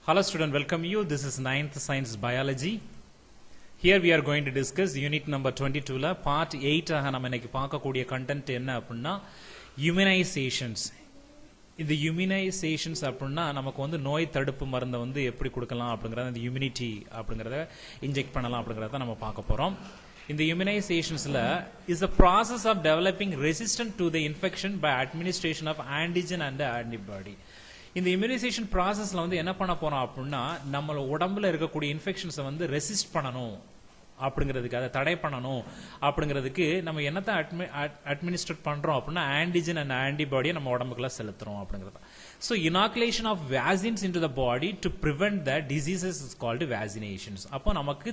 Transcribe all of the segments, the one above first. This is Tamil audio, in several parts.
Hello student, welcome you. This is 9th Science Biology. Here we are going to discuss unit number 22 la part 8 ஆக நம்ம இன்னைக்கு பார்க்கக்கூடிய கண்டென்ட் என்ன அப்படின்னா immunizations. இந்த immunizations அப்படின்னா நமக்கு வந்து நோய் தடுப்பு மருந்தை வந்து எப்படி கொடுக்கலாம் அப்படிங்கறத இந்த immunity அப்படிங்கறத இன்ஜெக்ட் பண்ணலாம் அப்படிங்கறத நம்ம பார்க்க போறோம். இந்த immunizationsல is the process of developing resistance to the infection by administration of antigen and antibody. இந்த இம்யூனைசேஷன் ப்ராசஸ்ல வந்து என்ன பண்ண போறோம் அப்படின்னா நம்ம உடம்புல இருக்கக்கூடிய இன்ஃபெக்ஷன்ஸை வந்து ரெசிஸ்ட் பண்ணணும் அப்படிங்கிறதுக்கு, அதை தடை பண்ணணும் அப்படிங்கிறதுக்கு நம்ம என்னத்தை அட்மினிஸ்ட்ரேட் பண்றோம் அப்படின்னா ஆன்டிஜன் அண்ட் ஆன்டிபாடியை நம்ம உடம்புக்குள்ள செலுத்துறோம் அப்படிங்கிறது. So inoculation of vaccines into the body to prevent the diseases is called vaccinations. அப்போ நமக்கு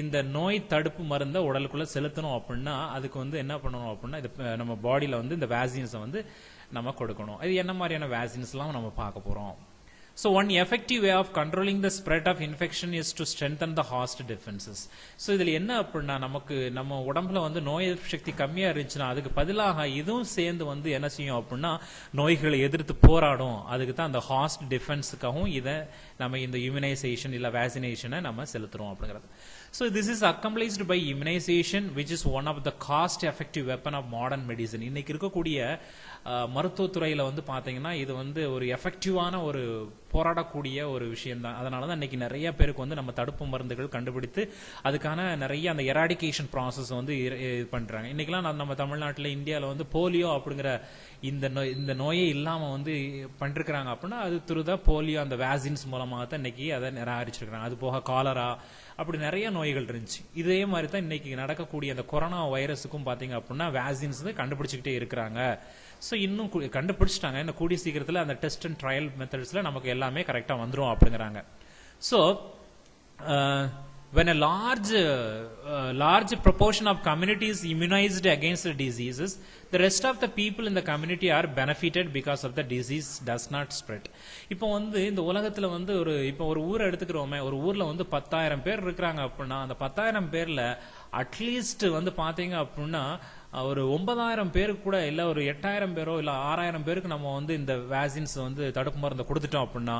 இந்த நோய் தடுப்பு மருந்தை உடலுக்குள்ள செலுத்தணும் அப்படின்னா அதுக்கு வந்து என்ன பண்ணணும் அப்படின்னா இது நம்ம பாடியில வந்து இந்த வேக்சின்ஸை வந்து நம்ம கொடுக்கணும். இது என்ன மாதிரியான வேக்சின்ஸ்லாம் நம்ம பார்க்க போறோம். So one effective way of controlling the spread of infection is to strengthen the host defenses. So இதுல என்ன அப்படின்னா நமக்கு நம்ம உடம்புல வந்து நோய் எதிர்ப்பு சக்தி கம்மியா இருந்துச்சுன்னா அதுக்கு பதிலாக இதுவும் சேர்ந்து வந்து என்ன செய்யும் அப்படின்னா நோய்களை எதிர்த்து போராடும். அதுக்கு தான் அந்த ஹாஸ்ட் டிஃபென்ஸுக்காகவும் இதை நம்ம இந்த இம்யூனைசேஷன் இல்ல வேக்சினேஷனை நம்ம செலுத்துறோம் அப்படிங்கிறது. So this is accomplished by immunization, which is one of the cost-effective weapon of modern medicine. இன்னைக்கு இருக்கக்கூடிய மருத்துவத்துறையில வந்து பாத்தீங்கன்னா இது வந்து ஒரு எஃபெக்டிவான ஒரு போராடக்கூடிய ஒரு விஷயம் தான். அதனாலதான் இன்னைக்கு நிறைய பேருக்கு வந்து நம்ம தடுப்பு மருந்துகள் கண்டுபிடித்து அதுக்கான நிறைய அந்த எராடிகேஷன் ப்ராசஸ் வந்து பண்றாங்க. இன்னைக்கெல்லாம் நம்ம தமிழ்நாட்டில் இந்தியாவில் வந்து போலியோ அப்படிங்கிற இந்த நோயே இல்லாம வந்து பண்ணிருக்கிறாங்க அப்படின்னா அது துருத போலியோ அந்த வேக்சின்ஸ் மூலமாக தான் இன்னைக்கு அதை நிராகரிச்சிருக்கிறாங்க. அது போக காலரா அப்படி நிறைய நோய்கள் இருந்துச்சு. இதே மாதிரி தான் இன்னைக்கு நடக்கக்கூடிய அந்த கொரோனா வைரஸுக்கும் பாத்தீங்க அப்படின்னா வேக்சின்ஸ் கண்டுபிடிச்சுக்கிட்டே இருக்கிறாங்க. ஸோ இன்னும் கண்டுபிடிச்சிட்டாங்க. இன்னும் கூடிய சீக்கிரத்தில் அந்த டெஸ்ட் அண்ட் ட்ரையல் மெத்தட்ஸ்ல நமக்கு எல்லாமே கரெக்டா வந்துரும் அப்படிங்கிறாங்க. So when a large proportion of community is immunized against the diseases, the rest of the people in the community are benefited because of the disease does not spread. இப்போ வந்து இந்த உலகத்துல வந்து இப்போ ஒரு ஊரை எடுத்துக்கிறோமே, ஒரு ஊர்ல வந்து 10,000 பேர் இருக்கிறாங்க அப்படின்னா அந்த 10,000 பேர்ல அட்லீஸ்ட் வந்து பாத்தீங்க அப்படின்னா ஒரு 9,000 பேருக்கு கூட இல்ல ஒரு 8,000 பேரோ இல்ல 6,000 பேருக்கு நம்ம வந்து இந்த வேக்சின்ஸ் வந்து தடுப்பு மருந்தை கொடுத்துட்டோம் அப்படின்னா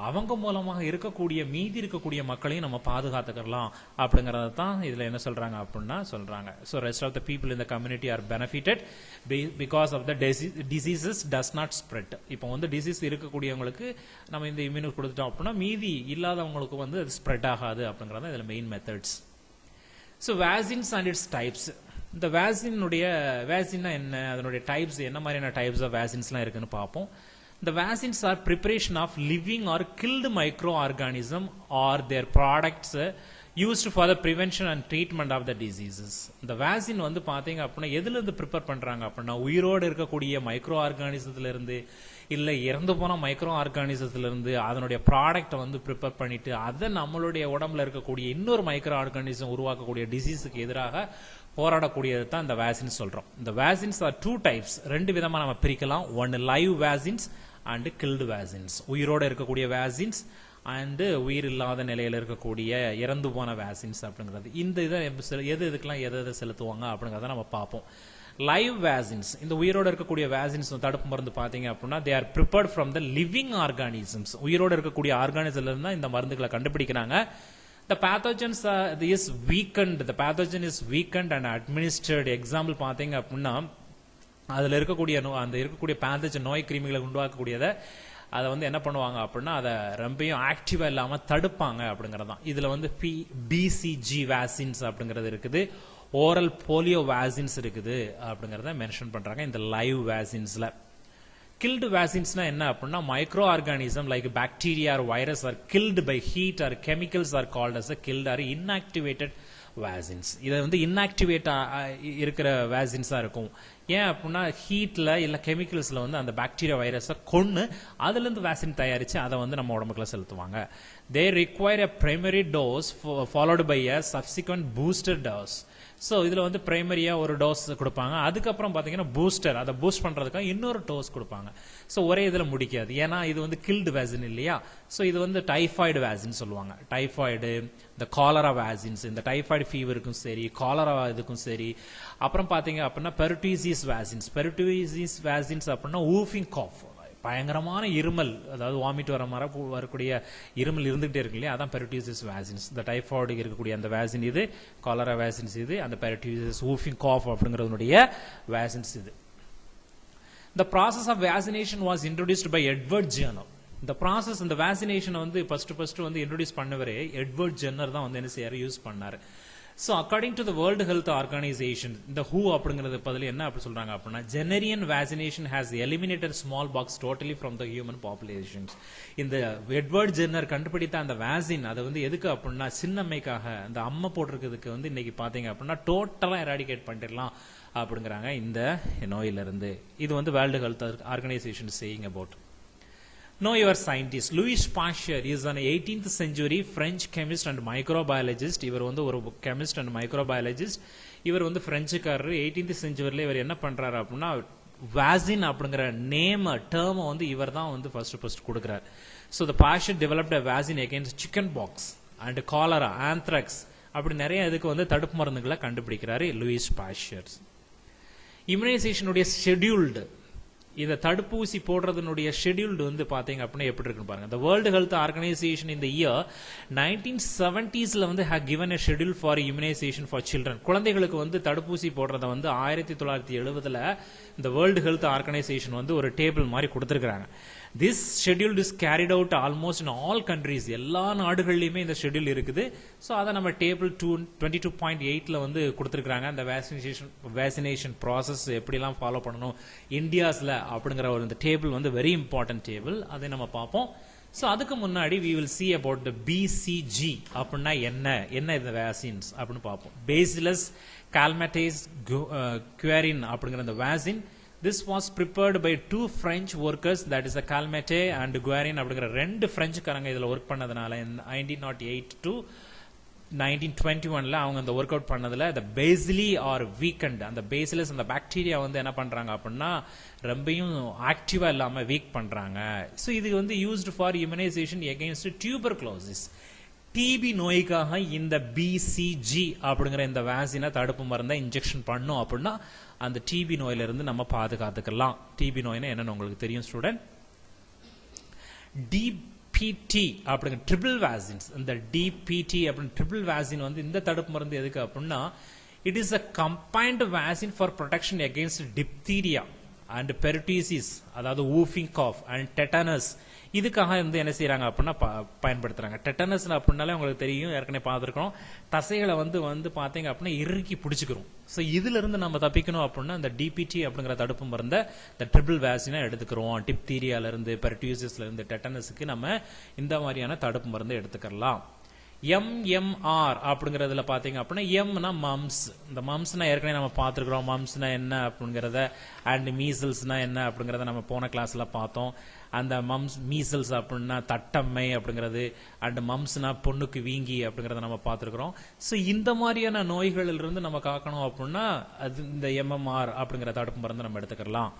அவங்க மூலமாக இருக்கக்கூடிய மீதி இருக்கக்கூடிய மக்களையும் நம்ம பாதுகாத்துக்கலாம் அப்படிங்கறத தான் இதுல என்ன சொல்றாங்க அப்படின்னா சொல்றாங்க. So rest of the people in the community are benefited because of the diseases does not spread. இப்போ வந்து டிசீஸ் இருக்கக்கூடியவங்களுக்கு நம்ம இந்த இம்யூனி கொடுத்துட்டோம் அப்படின்னா மீதி இல்லாதவங்களுக்கு வந்து அது ஸ்ப்ரெட் ஆகாது அப்படிங்கறத இதுல main methods. So vaccines and its types. இந்த வேக்சின்னா என்ன, அதனுடைய டைப்ஸ் என்ன மாதிரியான டைப்ஸ் ஆஃப் வேக்சின்ஸ்லாம் இருக்குன்னு பார்ப்போம். The vaccines are preparation of living or killed microorganism or their products used for the prevention and treatment of the diseases. இந்த வேக்சின் வந்து பாத்தீங்க அப்படின்னா எதுல இருந்து ப்ரிப்பேர் பண்றாங்க அப்படின்னா உயிரோடு இருக்கக்கூடிய மைக்ரோ ஆர்கானிசத்துல இருந்து இல்ல இறந்து போன மைக்ரோ ஆர்கானிசத்துல இருந்து அதனுடைய ப்ராடக்ட் வந்து ப்ரிப்பேர் பண்ணிட்டு அதை நம்மளுடைய உடம்புல இருக்கக்கூடிய இன்னொரு மைக்ரோ ஆர்கானிசம் உருவாக்கக்கூடிய டிசீஸுக்கு எதிராக போராடக்கூடியது தான் இந்த வேக்சின் சொல்றோம். இந்த வேக்சின்ஸ் ஆர் டூ டைப்ஸ், ரெண்டு விதமா நம்ம பிரிக்கலாம். One live vaccines and killed vaccines, உயிரோட இருக்கக்கூடிய வேக்சின்ஸ் அண்ட் உயிர் இல்லாத நிலையில இருக்கக்கூடிய இறந்து போன வேக்சின்ஸ் அப்படிங்கிறது. இந்த இதை எதுக்கெல்லாம் எதை செலுத்துவாங்க அப்படிங்கறத நம்ம பார்ப்போம். லைவ் வேக்சின்ஸ், இந்த உயிரோட இருக்கக்கூடிய வேக்சின்ஸ் தடுப்பு மருந்து பாத்தீங்க அப்படின்னா they are prepared from the living organisms. உயிரோட இருக்கக்கூடிய ஆர்கானிசம்ல இருந்தா இந்த மருந்துகளை கண்டுபிடிக்கிறாங்க. The pathogens is weakened. The pathogen is weakened and administered. Example பாத்தீங்க அப்படின்னா அதுல இருக்கக்கூடிய அந்த இருக்கக்கூடிய pathogen நோய் கிருமிகளை உண்டாக்கக்கூடியதை அதை வந்து என்ன பண்ணுவாங்க அப்படின்னா அதை ரொம்பவும் ஆக்டிவா இல்லாம தடுப்பாங்க அப்படிங்கறதான். இதுல வந்து BCG வேக்சின்ஸ் அப்படிங்கிறது இருக்குது, ஓரல் போலியோ வேக்சின்ஸ் இருக்குது அப்படிங்கறத மென்ஷன் பண்றாங்க இந்த லைவ் வேக்சின்ஸ்ல. Killed vaccines என்ன அப்படின்னா micro organism like bacteria or virus or killed by heat or chemicals are called as killed or inactivated vaccines. இதை வந்து இன்ஆக்டிவேட் இருக்கிற வேக்சின்ஸா இருக்கும். ஏன் அப்படின்னா ஹீட்ல இல்ல கெமிக்கல்ஸ்ல வந்து அந்த பாக்டீரியா வைரஸை கொன்னு அதுல இருந்து வேக்சின் தயாரிச்சு அதை வந்து நம்ம உடம்புக்குள்ள செலுத்துவாங்க. They require a primary dose followed by a subsequent booster dose. So இதுல வந்து பிரைமரியா ஒரு டோஸ் கொடுப்பாங்க, அதுக்கப்புறம் பாத்தீங்கன்னா பூஸ்டர், அதை பூஸ்ட் பண்றதுக்காக இன்னொரு டோஸ் கொடுப்பாங்க. ஸோ ஒரே இதுல முடிக்காது, ஏன்னா இது வந்து கில்டு வேக்சின் இல்லையா. ஸோ இது வந்து டைஃபாய்டு வேக்சின் சொல்லுவாங்க. டைஃபாய்டு, இந்த காலரா வேக்சின்ஸ், இந்த டைஃபாய்டு ஃபீவருக்கும் சரி காலரா இதுக்கும் சரி. அப்புறம் பாத்தீங்க அப்படின்னா பெரிட்டூசிஸ் வேக்சின்ஸ் அப்படின்னா ஊஃபிங் காஃப், பயங்கரமான இருமல், அதாவது வாமிட் வரக்கூடிய இருமல் இருந்துகிட்டே இருக்கு இல்லையா, அதான் பெரிட்டூசியஸ் வேசின்ஸ். இந்த டைஃபாய்டு இருக்கக்கூடிய அந்த வேசின் இது, காலரா வேசின்ஸ் இது, அந்த பெரிட்டூசியஸ் வூஃபிங் காஃப் அப்படிங்கிறதுனுடைய வேசின்ஸ் இது. The process of vaccination was introduced by Edward Jenner. இந்த ப்ராசஸ், இந்த வேக்சினேஷனை வந்து ஃபர்ஸ்ட் வந்து இன்ட்ரோடியூஸ் பண்ணவரே எட்வர்ட் ஜென்னர் தான் வந்து என்ன செய்யாரு, யூஸ் பண்ணாரு. So according to the world health organisation, இந்த ஹூ அப்படிங்கிறது பதில் என்ன அப்படி சொல்றாங்க அப்படின்னா, Jennerian vaccination has eliminated smallpox totally from the human populations. இந்த எட்வர்ட் ஜென்னர் கண்டுபிடித்த அந்த வேக்சின், அதை வந்து எதுக்கு அப்படின்னா சின்னம்மைக்காக, அந்த அம்மை போட்டிருக்கிறதுக்கு வந்து இன்னைக்கு பாத்தீங்க அப்படின்னா டோட்டலா எராடிகேட் பண்ணிடலாம் அப்படிங்கிறாங்க இந்த நோயிலிருந்து. இது வந்து world health organisation saying about. Know your scientist. Louis Pasteur is an 18th century French chemist and microbiologist. இவர் வந்து ஒரு chemist and microbiologist. இவர் வந்து பிரெஞ்சுக்காரர். 18th centuryல இவர் என்ன பண்றாரு அப்படின்னா, வாசின் அப்படிங்கிற நேம் டேர்மை வந்து இவர் தான் வந்து ஃபர்ஸ்ட் கொடுக்கிறார். So the Pasteur developed a vaccine against chicken pox and cholera, anthrax, அப்படி நிறைய இதுக்கு வந்து தடுப்பு மருந்துகளை கண்டுபிடிக்கிறாரு லூயிஸ் பாஸ்டர். இம்யூனைசேஷனுடைய ஷெட்யூல்டு, இந்த தடுப்பூசி போடுறதுனுடைய ஷெட்யூல்டு வந்து பாத்தீங்க அப்படின்னா எப்படி இருக்குன்னு பாருங்க. The World Health Organization in the year 1970sல வந்து have given a schedule for immunization for children. குழந்தைகளுக்கு வந்து தடுப்பூசி போடுறத வந்து 1970ல இந்த வேர்ல்டு ஹெல்த் ஆர்கனைசேஷன் வந்து ஒரு டேபிள் மாதிரி கொடுத்திருக்காங்க. This schedule is carried out almost in all countries. எல்லா நாடுகள்லயுமே இந்த ஷெட்யூல் இருக்குது. ஸோ அதை நம்ம டேபிள் 22.8ல வந்து கொடுத்திருக்காங்க. அந்த வேக்சினேஷன் ப்ராசஸ் எப்படிலாம் ஃபாலோ பண்ணணும் இந்தியாஸ்ல அப்படிங்கிற ஒரு இந்த டேபிள் வந்து வெரி இம்பார்ட்டன்ட் டேபிள். அதை நம்ம பார்ப்போம். ஸோ அதுக்கு முன்னாடி we will see about the BCG அப்படின்னா என்ன இந்த வேக்சின்ஸ் அப்படின்னு பார்ப்போம். பேசிலஸ் கால்மேட்டேஸ் குவேரின் அப்படிங்கிற இந்த vaccine, this was prepared by two French workers, that is a Calmette and Guerin அப்படிங்கிற ரெண்டு பிரெஞ்சுக்காரங்க இதுல ஒர்க் பண்ணதுனால 1908 to 1921ல அவங்க அந்த ஒர்க் அவுட் பண்ணதுல the basili are weakened. அந்த பேசிலஸ் அந்த பாக்டீரியா வந்து என்ன பண்றாங்க அப்படின்னா ரொம்பவும் ஆக்டிவா இல்லாம வீக் பண்றாங்க. ஸோ இது வந்து used for immunisation against tuberculosis. TB நோய்க்காக இந்த பிசிஜி அப்படிங்கிற இந்த வேக்சினை தடுப்பு மருந்தை இன்ஜெக்ஷன் பண்ணும் அப்படின்னா அந்த டிபி நோயில இருந்து நம்ம பாதுகாத்துக்கலாம். டிபி நோய்னா என்னன்னு உங்களுக்கு தெரியும் ஸ்டூடெண்ட். டிபிடி அப்படிங்கிற ட்ரிபிள் வேக்சின்ஸ், இந்த டிபிடி அப்படின்னு ட்ரிபிள் வேக்சின் வந்து இந்த தடுப்பு மருந்து எதுக்கு அப்படின்னா, it is a combined vaccine for protection against diphtheria and pertussis, அதாவது வூஃபிங் காஃப் அண்ட் டெட்டனஸ். இதுக்காக வந்து என்ன செய்யறாங்க அப்படின்னா பயன்படுத்துறாங்க. டெட்டனஸ் அப்படின்னாலே உங்களுக்கு தெரியும், ஏற்கனவே பார்த்துருக்கோம், தசைகளை வந்து பாத்தீங்க அப்படின்னா இறுக்கி பிடிச்சிக்கிறோம். ஸோ இதுல இருந்து நம்ம தப்பிக்கணும் அப்படின்னா இந்த டிபிடி அப்படிங்கிற தடுப்பு மருந்த இந்த ட்ரிபிள் வேக்சினை எடுத்துக்கிறோம். டிப்தீரியால இருந்து, பெரிட்டூசிஸ்ல இருந்து, டெட்டனஸுக்கு நம்ம இந்த மாதிரியான தடுப்பு மருந்து எடுத்துக்கலாம். MMR அப்படிங்கறதுல பாத்தீங்க அப்படின்னா, எம்னா மம்ஸ். இந்த மம்ஸ்னா ஏற்கனவே நம்ம பார்த்துருக்கிறோம். மம்ஸ்னா என்ன அப்படிங்கறத, அண்ட் மீசல்ஸ்னா என்ன அப்படிங்கறத நம்ம போன கிளாஸ்ல பார்த்தோம். அந்த மீசல்ஸ் அப்படின்னா தட்டம்மை அப்படிங்கிறது, அண்ட் மம்ஸ்னா பொண்ணுக்கு வீங்கி அப்படிங்கறத நம்ம பார்த்துருக்கிறோம். ஸோ இந்த மாதிரியான நோய்கள் இருந்து நம்ம காக்கணும் அப்படின்னா அது இந்த MMR அப்படிங்கிற தடுப்பு மருந்து நம்ம எடுத்துக்கலாம்.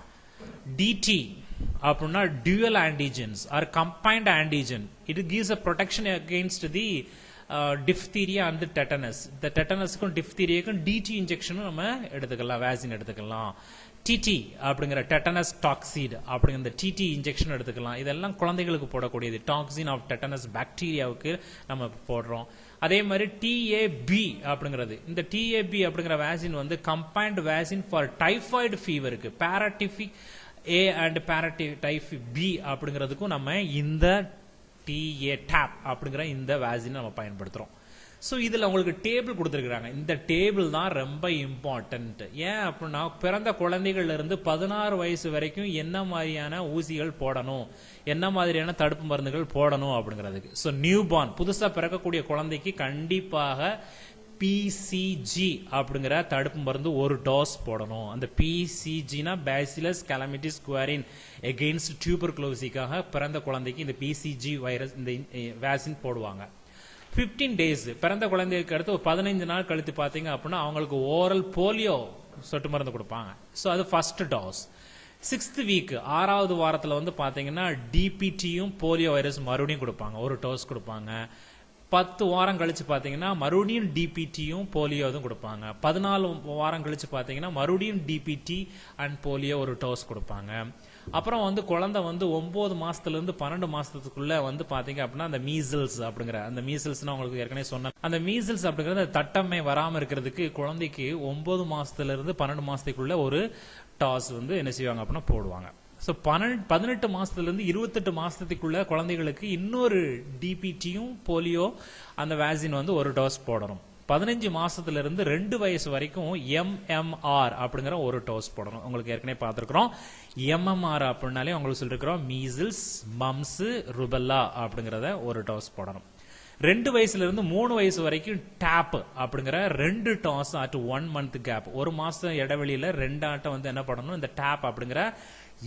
DT அப்படின்னா dual antigens or combined antigen. It gives a protection against the diphtheria and the tetanus. இந்த டெட்டனஸ்க்கும் டிப்தீரியாக்கும் DT இன்ஜெக்ஷனும் நம்ம எடுத்துக்கலாம், வேக்சின் எடுத்துக்கலாம். TT அப்படிங்கிற டெட்டனஸ் டாக்சிட் அப்படிங்கிற இந்த TT இன்ஜெக்ஷன் எடுத்துக்கலாம். இதெல்லாம் குழந்தைகளுக்கு போடக்கூடியது. டாக்ஸின் ஆஃப் டெட்டனஸ் பாக்டீரியாவுக்கு நம்ம போடுறோம். அதே மாதிரி TAB அப்படிங்கிறது, இந்த TAB அப்படிங்கிற வேக்சின் வந்து கம்பைன்டு வேக்சின் ஃபார் டைஃபாய்டு ஃபீவருக்கு, paratyphoid A and paratyphoid B அப்படிங்கிறதுக்கும் நம்ம இந்த TATAP அப்படிங்கிற இந்த வேக்சினை நம்ம பயன்படுத்துறோம். ஸோ இதுல உங்களுக்கு டேபிள் கொடுத்துருக்காங்க. இந்த டேபிள் தான் ரொம்ப இம்பார்ட்டன்ட். ஏன் அப்படின்னா, பிறந்த குழந்தைகள்ல இருந்து 16 வயசு வரைக்கும் என்ன மாதிரியான ஊசிகள் போடணும், என்ன மாதிரியான தடுப்பு மருந்துகள் போடணும் அப்படிங்கிறதுக்கு. ஸோ நியூ பார்ன், புதுசா பிறக்கக்கூடிய குழந்தைக்கு கண்டிப்பாக PCG அப்படிங்கிற தடுப்பு மருந்து ஒரு டோஸ் போடணும். அந்த PCGனா பேசிலஸ் கலாமிட்டிஸ் குவேரின் எகெயின்ஸ்ட் டியூபர்குலோசிக்காக பிறந்த குழந்தைக்கு இந்த PCG வைரஸ் இந்த வேக்சின் போடுவாங்க. 15 days பிறந்த குழந்தைக்கு அடுத்து ஒரு 15 நாள் கழித்து பாத்தீங்க அப்படின்னா அவங்களுக்கு ஓரல் போலியோ சொட்டு மருந்து கொடுப்பாங்க. ஸோ அது ஃபர்ஸ்ட் டோஸ். 6th வீக் 6வது வாரத்துல வந்து பாத்தீங்கன்னா டிபிடியும் போலியோ வைரஸ் மறுபடியும் கொடுப்பாங்க, ஒரு டோஸ் கொடுப்பாங்க. 10 வாரம் கழிச்சு பாத்தீங்கன்னா மறுபடியும் டிபிடியும் போலியோதும் கொடுப்பாங்க. 14 வாரம் கழிச்சு பாத்தீங்கன்னா மறுபடியும் டிபிடி அண்ட் போலியோ ஒரு டோஸ் கொடுப்பாங்க. அப்புறம் வந்து குழந்தை வந்து 9 மாசத்துல இருந்து 12 மாசத்துக்குள்ள வந்து பாத்தீங்க அப்படின்னா அந்த மீசல்ஸ் அப்படிங்கிற அந்த மீசல்ஸ்னா உங்களுக்கு ஏற்கனவே சொன்ன அந்த மீசல்ஸ் அப்படிங்கறது தட்டம்மை வராம இருக்கிறதுக்கு குழந்தைக்கு 9 மாசத்துல இருந்து 12 மாசத்துக்குள்ள ஒரு டாஸ் வந்து என்ன செய்வாங்க அப்படின்னா போடுவாங்க. ஸோ 18 மாசத்துல இருந்து 28 மாசத்துக்குள்ள குழந்தைகளுக்கு இன்னொரு டிபிடியும் போலியோ அந்த வேக்சின் வந்து ஒரு டோஸ் போடணும். 15 மாசத்துல இருந்து 2 வயசு வரைக்கும் MMR அப்படிங்கிற ஒரு டோஸ் போடணும். உங்களுக்கு ஏற்கனவே பார்த்திருக்கிறோம். MMR அப்படின்னாலே உங்களுக்கு சொல்லிருக்கிறோம் மீசல்ஸ், மம்ஸ், ருபெல்லா அப்படிங்கறத ஒரு டோஸ் போடணும். 2 வயசுல இருந்து 3 வயசு வரைக்கும் டாப் அப்படிங்கிற 2 டாஸ் அட் 1 மந்த் கேப், ஒரு மாசம் இடைவெளியில 2 ஆட்டம் வந்து என்ன பண்ணணும், இந்த டாப் அப்படிங்கிற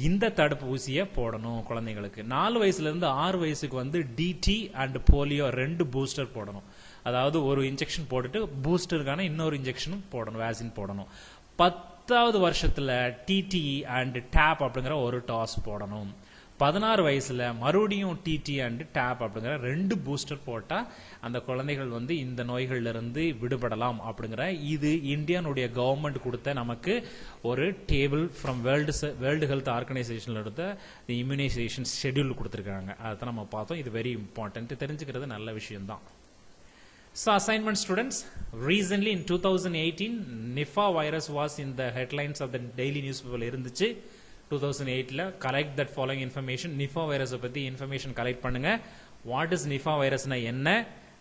இந்த தடுப்பு ஊசியை போடணும் குழந்தைங்களுக்கு. 4 வயசுல இருந்து 6 வயசுக்கு வந்து டிடி அண்ட் போலியோ 2 பூஸ்டர் போடணும். அதாவது ஒரு இன்ஜெக்ஷன் போட்டுட்டு பூஸ்டருக்கான இன்னொரு இன்ஜெக்ஷனும் போடணும், வேக்சின் போடணும். 10வது வருஷத்துல டிடி அண்ட் டாப் அப்படிங்கிற ஒரு டாஸ் போடணும். 16 வயசுல மறுபடியும் டிடி அண்ட் டாப் அப்படிங்கிற 2 பூஸ்டர் போட்டா அந்த குழந்தைகள் வந்து இந்த நோய்கள்ல இருந்து விடுபடலாம் அப்படிங்கிற இது இந்தியானுடைய கவர்மெண்ட் கொடுத்த நமக்கு ஒரு டேபிள் ஃப்ரம் வேர்ல்டு ஹெல்த் ஆர்கனைசேஷன்ல எடுத்த இம்யூனைசேஷன் ஷெட்யூல் கொடுத்திருக்காங்க. அதை நம்ம பார்த்தோம். இது வெரி இம்பார்ட்டன்ட், தெரிஞ்சுக்கிறது நல்ல விஷயம் தான். So assignment students, recently in 2018 Nipah virus was in the headlines of the daily newspaper இருந்துச்சு. 2008ல collect that following information. Nipah virus பத்தி information collect பண்ணுங்க. What is Nipah virusனா என்ன,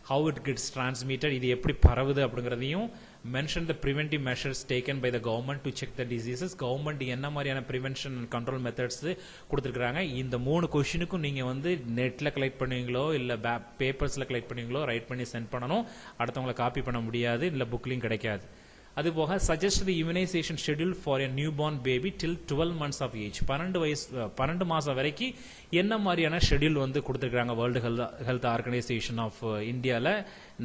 how it gets transmitted, இது எப்படி பரவுது அப்படிங்கறதையும், mention the preventive measures taken by the government to check the diseases. government என்ன மாதிரியான prevention and control methods கொடுத்திருக்காங்க. இந்த 3 क्वेश्चनக்கும் நீங்க வந்து நெட்ல கலெக்ட் பண்ணுவீங்களோ இல்ல பேப்பர்ஸ்ல கலெக்ட் பண்ணுவீங்களோ ரைட் பண்ணி சென்ட் பண்ணனும். அடுத்தவங்கள காப்பி பண்ண முடியாது, இல்ல புக்லயும் கிடைக்காது. அதுபோக suggest the immunization schedule for a newborn baby till 12 months of age. 12 மாசம் வரைக்கும் என்ன மாதிரியான ஷெட்யூல் வந்து கொடுத்திருக்காங்க வேர்ல்டு ஹெல்த் ஆர்கனைசேஷன் ஆஃப் இந்தியால.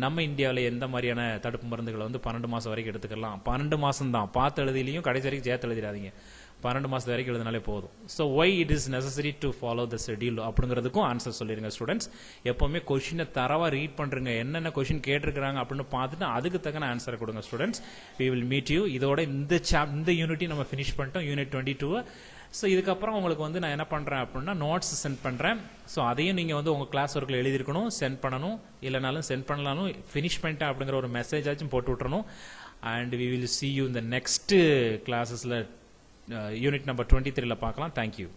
நம்ம இந்தியாவில எந்த மாதிரியான தடுப்பு மருந்துகளை வந்து 12 மாசம் வரைக்கும் எடுத்துக்கலாம். 12 மாசம் தான், பார்த்து எழுதிலையும் கடைசி வரைக்கும் சேர்த்து எழுதிடாதீங்க, 12 மாசம் வரைக்கும் எழுதினாலே போதும். So why it is necessary to follow the schedule அப்படிங்கிறதுக்கும் ஆன்சர் சொல்லிருங்க ஸ்டூடெண்ட்ஸ். எப்பவுமே கொஸ்டினை தரவா ரீட் பண்றீங்க, என்னென்ன கொஸ்டின் கேட்டிருக்காங்க அப்படின்னு பார்த்துட்டு அதுக்கு தக்கன ஆன்சர் கொடுங்க students. We will meet you. இதோட இந்த யூனிட்டி நம்ம ஃபினிஷ் பண்ணிட்டோம், யூனிட் 22. ஸோ இதுக்கப்புறம் உங்களுக்கு வந்து நான் என்ன பண்றேன் அப்படின்னா நோட்ஸ் சென்ட் பண்றேன். ஸோ அதையும் நீங்க வந்து உங்க கிளாஸ் ஒர்க்ல எழுதிருக்கணும், சென்ட் பண்ணணும். இல்லைனாலும் சென்ட் பண்ணலாலும் ஃபினிஷ் பண்ணிட்டேன் அப்படிங்கிற ஒரு மெசேஜ் ஆச்சும் போட்டு விட்டுறணும். And we will see you in the next classes. Unit number 23ல பார்க்கலாம். தேங்க்யூ.